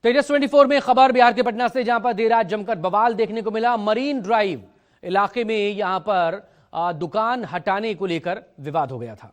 तेजस 24 में खबर बिहार के पटना से, जहां पर देर रात जमकर बवाल देखने को मिला। मरीन ड्राइव इलाके में यहां पर दुकान हटाने को लेकर विवाद हो गया था।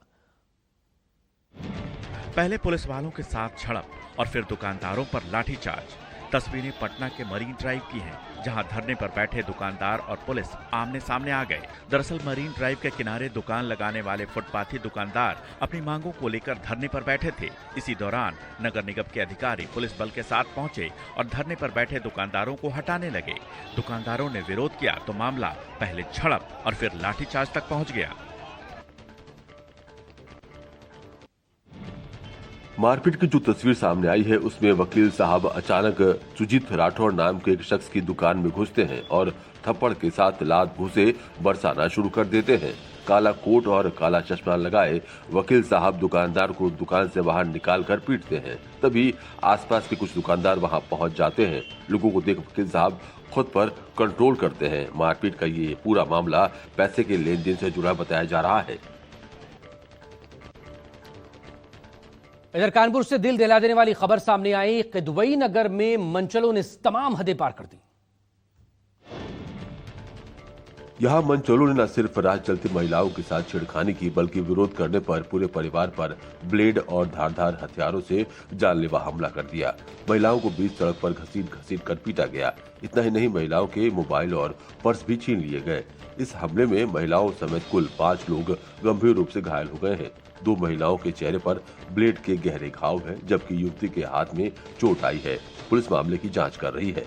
पहले पुलिस वालों के साथ झड़प और फिर दुकानदारों पर लाठीचार्ज। तस्वीरें पटना के मरीन ड्राइव की हैं, जहां धरने पर बैठे दुकानदार और पुलिस आमने सामने आ गए। दरअसल मरीन ड्राइव के किनारे दुकान लगाने वाले फुटपाथी दुकानदार अपनी मांगों को लेकर धरने पर बैठे थे। इसी दौरान नगर निगम के अधिकारी पुलिस बल के साथ पहुंचे और धरने पर बैठे दुकानदारों को हटाने लगे। दुकानदारों ने विरोध किया तो मामला पहले झड़प और फिर लाठीचार्ज तक पहुंच गया। मारपीट की जो तस्वीर सामने आई है उसमें वकील साहब अचानक सुजीत राठौर नाम के एक शख्स की दुकान में घुसते हैं और थप्पड़ के साथ लात घुसे बरसाना शुरू कर देते हैं। काला कोट और काला चश्मा लगाए वकील साहब दुकानदार को दुकान से बाहर निकाल कर पीटते हैं। तभी आसपास के कुछ दुकानदार वहां पहुंच जाते हैं। लोगों को देख वकील साहब खुद पर कंट्रोल करते हैं। मारपीट का ये पूरा मामला पैसे के लेन देन से जुड़ा बताया जा रहा है। इधर कानपुर से दिल दहला देने वाली खबर सामने आई। किदवई नगर में मंचलों ने तमाम हदें पार कर दी। यहाँ मंचलों ने न सिर्फ राह चलती महिलाओं के साथ छेड़खानी की, बल्कि विरोध करने पर पूरे परिवार पर ब्लेड और धारदार हथियारों से जानलेवा हमला कर दिया। महिलाओं को बीच सड़क पर घसीट घसीट कर पीटा गया। इतना ही नहीं, महिलाओं के मोबाइल और पर्स भी छीन लिए गए। इस हमले में महिलाओं समेत कुल 5 लोग गंभीर रूप से घायल हो गए हैं। 2 महिलाओं के चेहरे पर ब्लेड के गहरे घाव हैं, जबकि युवती के हाथ में चोट आई है। पुलिस मामले की जांच कर रही है।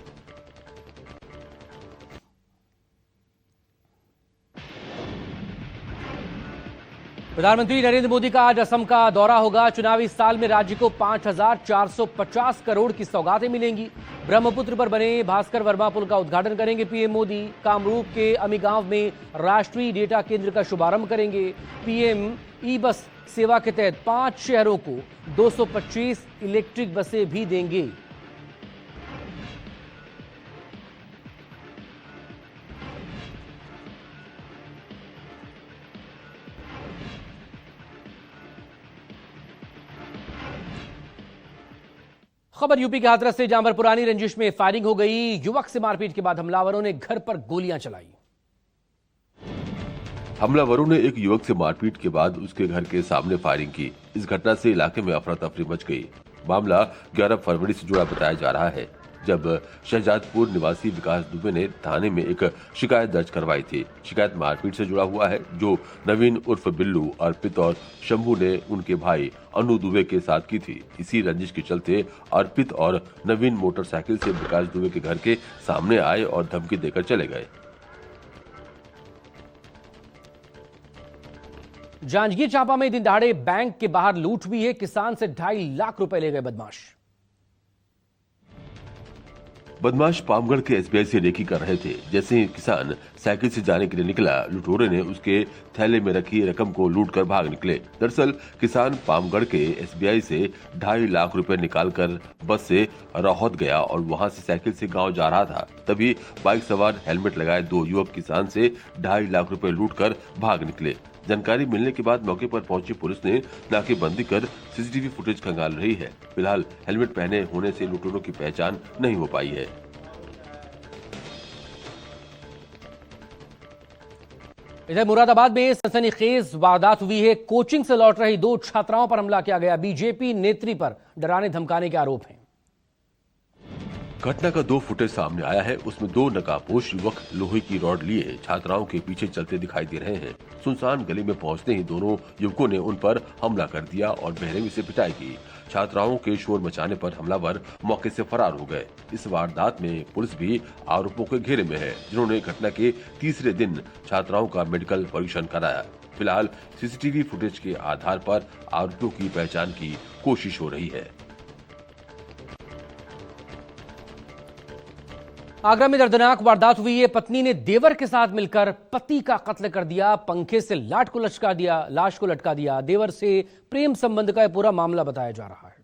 प्रधानमंत्री नरेंद्र मोदी का आज असम का दौरा होगा। चुनावी साल में राज्य को 5,450 करोड़ की सौगातें मिलेंगी। ब्रह्मपुत्र पर बने भास्कर वर्मा पुल का उद्घाटन करेंगे पीएम मोदी। कामरूप के अमीगांव में राष्ट्रीय डेटा केंद्र का शुभारंभ करेंगे। पीएम ई बस सेवा के तहत 5 शहरों को 225 इलेक्ट्रिक बसें भी देंगे। खबर यूपी के हाथरस से, जहां पर पुरानी रंजिश में फायरिंग हो गई। युवक से मारपीट के बाद हमलावरों ने घर पर गोलियां चलाई। हमलावरों ने एक युवक से मारपीट के बाद उसके घर के सामने फायरिंग की। इस घटना से इलाके में अफरा तफरी मच गई। मामला 11 फरवरी से जुड़ा बताया जा रहा है, जब शहजादपुर निवासी विकास दुबे ने थाने में एक शिकायत दर्ज करवाई थी। शिकायत मारपीट से जुड़ा हुआ है, जो नवीन उर्फ बिल्लू, अर्पित और शंभू ने उनके भाई अनु दुबे के साथ की थी। इसी रंजिश के चलते अर्पित और नवीन मोटरसाइकिल से विकास दुबे के घर के सामने आए और धमकी देकर चले गए। जांजगीर चांपा में दिन दहाड़े बैंक के बाहर लूट हुई है। किसान से 2.5 लाख रुपए ले गए बदमाश। बदमाश पामगढ़ के एसबीआई से रेकी कर रहे थे। जैसे ही किसान साइकिल से जाने के लिए निकला, लुटेरों ने उसके थैले में रखी रकम को लूटकर भाग निकले। दरअसल किसान पामगढ़ के एसबीआई से 2.5 लाख रुपए निकालकर बस से राहौत गया और वहां से साइकिल से गांव जा रहा था। तभी बाइक सवार हेलमेट लगाए 2 युवक किसान से 2.5 लाख रुपए लूटकर भाग निकले। जानकारी मिलने के बाद मौके पर पहुंची पुलिस ने नाकेबंदी कर सीसीटीवी फुटेज खंगाल रही है। फिलहाल हेलमेट पहने होने से लुटेरों की पहचान नहीं हो पाई है। इधर मुरादाबाद में सनसनीखेज वारदात हुई है। कोचिंग से लौट रही 2 छात्राओं पर हमला किया गया। बीजेपी नेत्री पर डराने धमकाने के आरोप हैं। घटना का 2 फुटेज सामने आया है। उसमें 2 नकाबपोश युवक लोहे की रॉड लिए छात्राओं के पीछे चलते दिखाई दे रहे हैं। सुनसान गली में पहुंचते ही दोनों युवकों ने उन पर हमला कर दिया और बेरहमी से पिटाई की। छात्राओं के शोर मचाने पर हमलावर मौके से फरार हो गए। इस वारदात में पुलिस भी आरोपों के घेरे में है, जिन्होंने घटना के तीसरे दिन छात्राओं का मेडिकल परीक्षण कराया। फिलहाल सीसीटीवी फुटेज के आधार पर आरोपियों की पहचान की कोशिश हो रही है। आगरा में दर्दनाक वारदात हुई है। पत्नी ने देवर के साथ मिलकर पति का कत्ल कर दिया। पंखे से लाश को लटका दिया। देवर से प्रेम संबंध का पूरा मामला बताया जा रहा है।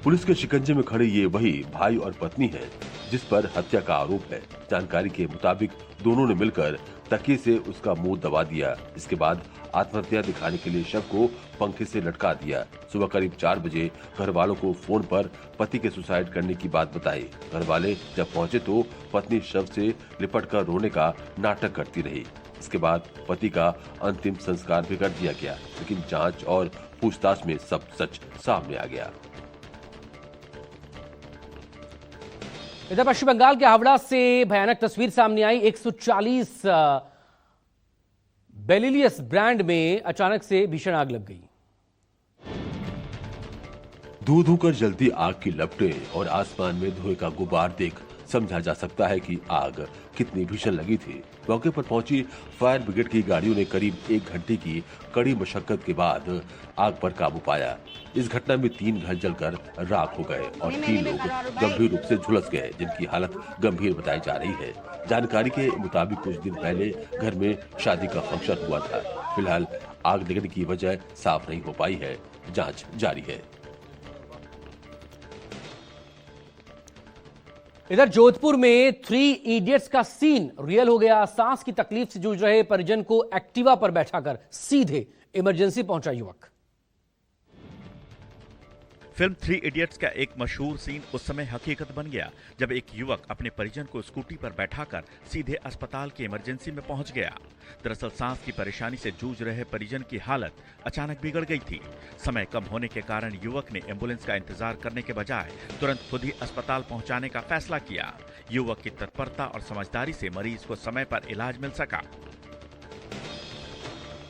पुलिस के शिकंजे में खड़े ये वही भाई और पत्नी हैं जिस पर हत्या का आरोप है। जानकारी के मुताबिक दोनों ने मिलकर तकिए से उसका मुंह दबा दिया। इसके बाद आत्महत्या दिखाने के लिए शव को पंखे से लटका दिया। सुबह करीब 4 बजे घर वालों को फोन पर पति के सुसाइड करने की बात बताई। घर वाले जब पहुंचे तो पत्नी शव से लिपटकर रोने का नाटक करती रही। इसके बाद पति का अंतिम संस्कार भी कर दिया गया, लेकिन जांच और पूछताछ में सब सच सामने आ गया। इधर पश्चिम बंगाल के हावड़ा से भयानक तस्वीर सामने आई। 140 बेलिलियस ब्रांड में अचानक से भीषण आग लग गई। धू धू कर जलती आग की लपटें और आसमान में धुएं का गुबार देख समझा जा सकता है कि आग कितनी भीषण लगी थी। मौके पर पहुंची फायर ब्रिगेड की गाड़ियों ने करीब 1 घंटे की कड़ी मशक्कत के बाद आग पर काबू पाया। इस घटना में 3 घर जलकर राख हो गए और 3 लोग गंभीर रूप से झुलस गए, जिनकी हालत गंभीर बताई जा रही है। जानकारी के मुताबिक कुछ दिन पहले घर में शादी का फंक्शन हुआ था। फिलहाल आग लगने की वजह साफ नहीं हो पाई है, जांच जारी है। इधर जोधपुर में 3 इडियट्स का सीन रियल हो गया। सांस की तकलीफ से जूझ रहे परिजन को एक्टिवा पर बैठाकर सीधे इमरजेंसी पहुंचा युवक। फिल्म 3 इडियट्स का एक मशहूर सीन उस समय हकीकत बन गया जब एक युवक अपने परिजन को स्कूटी पर बैठाकर सीधे अस्पताल की इमरजेंसी में पहुंच गया। दरअसल सांस की परेशानी से जूझ रहे परिजन की हालत अचानक बिगड़ गई थी। समय कम होने के कारण युवक ने एम्बुलेंस का इंतजार करने के बजाय तुरंत खुद ही अस्पताल पहुंचाने का फैसला किया। युवक की तत्परता और समझदारी से मरीज को समय पर इलाज मिल सका।